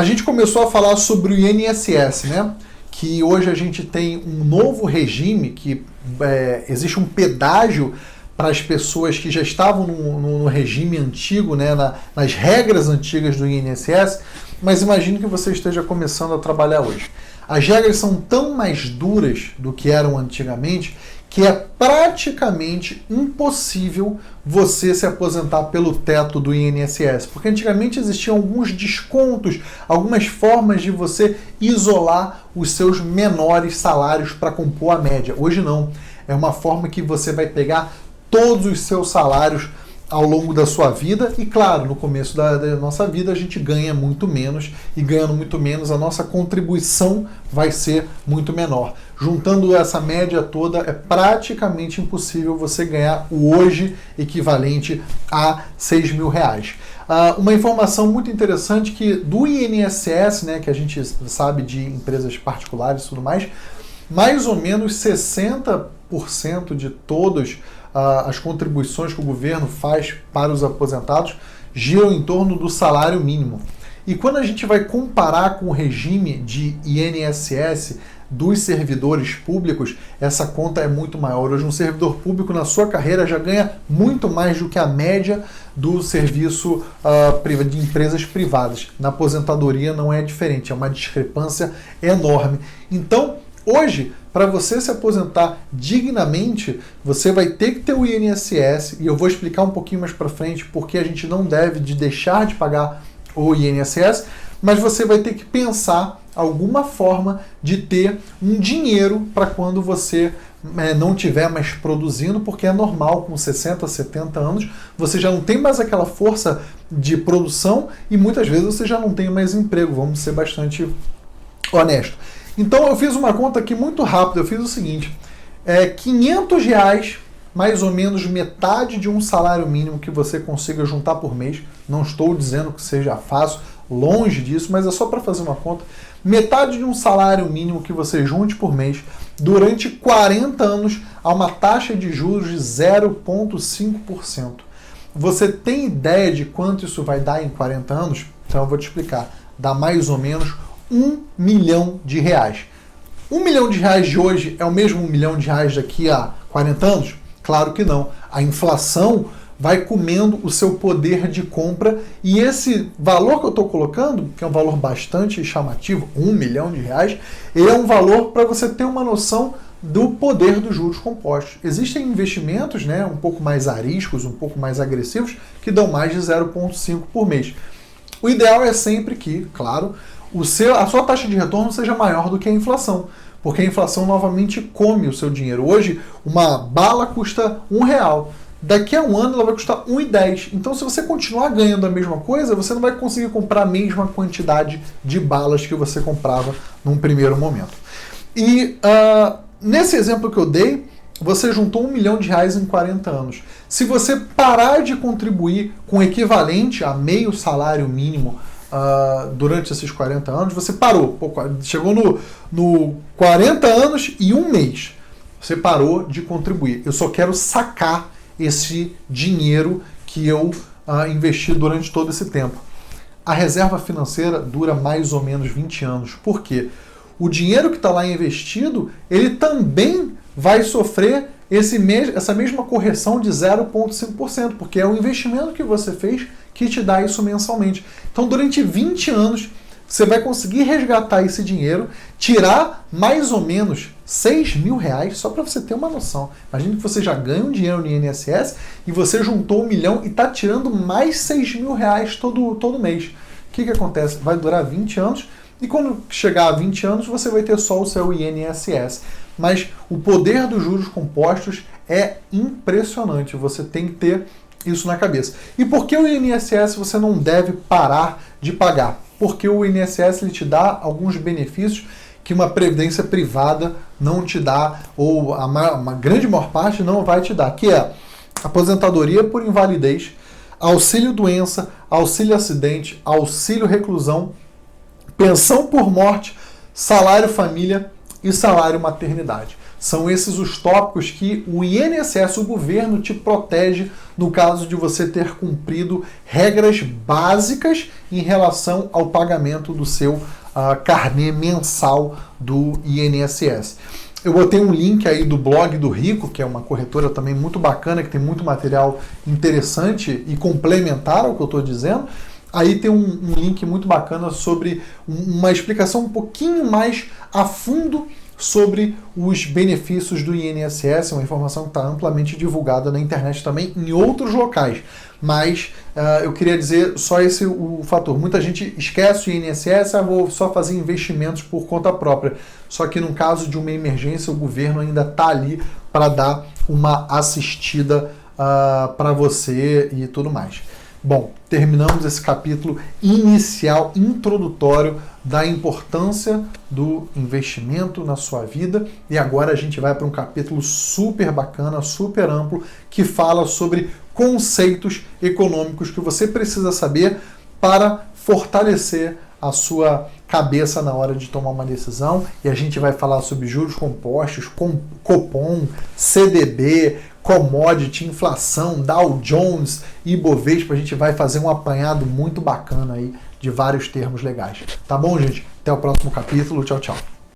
A gente começou a falar sobre o INSS, né? Que hoje a gente tem um novo regime, que existe um pedágio para as pessoas que já estavam no regime antigo, né? Nas regras antigas do INSS, mas imagino que você esteja começando a trabalhar hoje. As regras são tão mais duras do que eram antigamente que é praticamente impossível você se aposentar pelo teto do INSS, porque antigamente existiam alguns descontos, algumas formas de você isolar os seus menores salários para compor a média. Hoje não, é uma forma que você vai pegar todos os seus salários ao longo da sua vida e, claro, no começo da nossa vida a gente ganha muito menos e ganhando muito menos a nossa contribuição vai ser muito menor. Juntando essa média toda é praticamente impossível você ganhar o hoje equivalente a R$6.000. Uma informação muito interessante que do INSS, né, que a gente sabe de empresas particulares e tudo mais ou menos 60% de todas as contribuições que o governo faz para os aposentados giram em torno do salário mínimo. E quando a gente vai comparar com o regime de INSS dos servidores públicos, essa conta é muito maior. Hoje um servidor público na sua carreira já ganha muito mais do que a média do serviço de empresas privadas. Na aposentadoria não é diferente, é uma discrepância enorme. Então, hoje, para você se aposentar dignamente, você vai ter que ter o INSS, e eu vou explicar um pouquinho mais para frente porque a gente não deve deixar de pagar o INSS, mas você vai ter que pensar alguma forma de ter um dinheiro para quando você não estiver mais produzindo, porque é normal, com 60, 70 anos, você já não tem mais aquela força de produção e muitas vezes você já não tem mais emprego, vamos ser bastante honestos. Então eu fiz uma conta aqui muito rápida, eu fiz o seguinte, R$500, mais ou menos metade de um salário mínimo que você consiga juntar por mês, não estou dizendo que seja fácil, longe disso, mas é só para fazer uma conta, metade de um salário mínimo que você junte por mês, durante 40 anos, a uma taxa de juros de 0,5%. Você tem ideia de quanto isso vai dar em 40 anos? Então eu vou te explicar, dá mais ou menos R$1 milhão. R$1 milhão de hoje é o mesmo R$1 milhão daqui a 40 anos? Claro que não. A inflação vai comendo o seu poder de compra e esse valor que eu estou colocando, que é um valor bastante chamativo, R$1 milhão, ele é um valor para você ter uma noção do poder dos juros compostos. Existem investimentos, né, um pouco mais ariscos, um pouco mais agressivos, que dão mais de 0,5 por mês. O ideal é sempre que, claro, a sua taxa de retorno seja maior do que a inflação, porque a inflação novamente come o seu dinheiro. Hoje, uma bala custa R$1. Daqui a um ano ela vai custar R$1,10. Então, se você continuar ganhando a mesma coisa, você não vai conseguir comprar a mesma quantidade de balas que você comprava num primeiro momento. E nesse exemplo que eu dei, você juntou R$1 milhão em 40 anos. Se você parar de contribuir com o equivalente a meio salário mínimo durante esses 40 anos, você parou. Chegou no 40 anos e um mês. Você parou de contribuir. Eu só quero sacar esse dinheiro que eu investi durante todo esse tempo. A reserva financeira dura mais ou menos 20 anos. Por quê? O dinheiro que está lá investido, ele também vai sofrer essa mesma correção de 0,5%, porque é o investimento que você fez que te dá isso mensalmente. Então, durante 20 anos, você vai conseguir resgatar esse dinheiro, tirar mais ou menos R$6.000, só para você ter uma noção. Imagina que você já ganha um dinheiro no INSS e você juntou R$1 milhão e está tirando mais R$6.000 todo mês. O que acontece? Vai durar 20 anos e quando chegar a 20 anos você vai ter só o seu INSS. Mas o poder dos juros compostos é impressionante, você tem que ter isso na cabeça. E por que o INSS você não deve parar de pagar? Porque o INSS ele te dá alguns benefícios que uma previdência privada não te dá, ou uma grande maior parte não vai te dar, que é aposentadoria por invalidez, auxílio doença, auxílio acidente, auxílio reclusão, pensão por morte, salário família e salário maternidade. São esses os tópicos que o INSS, o governo, te protege no caso de você ter cumprido regras básicas em relação ao pagamento do seu carnê mensal do INSS. Eu botei um link aí do blog do Rico, que é uma corretora também muito bacana, que tem muito material interessante e complementar ao que eu estou dizendo. Aí tem um link muito bacana sobre uma explicação um pouquinho mais a fundo sobre os benefícios do INSS, uma informação que está amplamente divulgada na internet também em outros locais. Mas eu queria dizer só esse o fator. Muita gente esquece o INSS, vou só fazer investimentos por conta própria. Só que no caso de uma emergência, o governo ainda está ali para dar uma assistida para você e tudo mais. Bom, terminamos esse capítulo inicial, introdutório da importância do investimento na sua vida e agora a gente vai para um capítulo super bacana, super amplo, que fala sobre conceitos econômicos que você precisa saber para fortalecer a sua cabeça na hora de tomar uma decisão. E a gente vai falar sobre juros compostos, Copom, CDB, commodity, inflação, Dow Jones e Ibovespa. A gente vai fazer um apanhado muito bacana aí de vários termos legais. Tá bom, gente? Até o próximo capítulo. Tchau, tchau.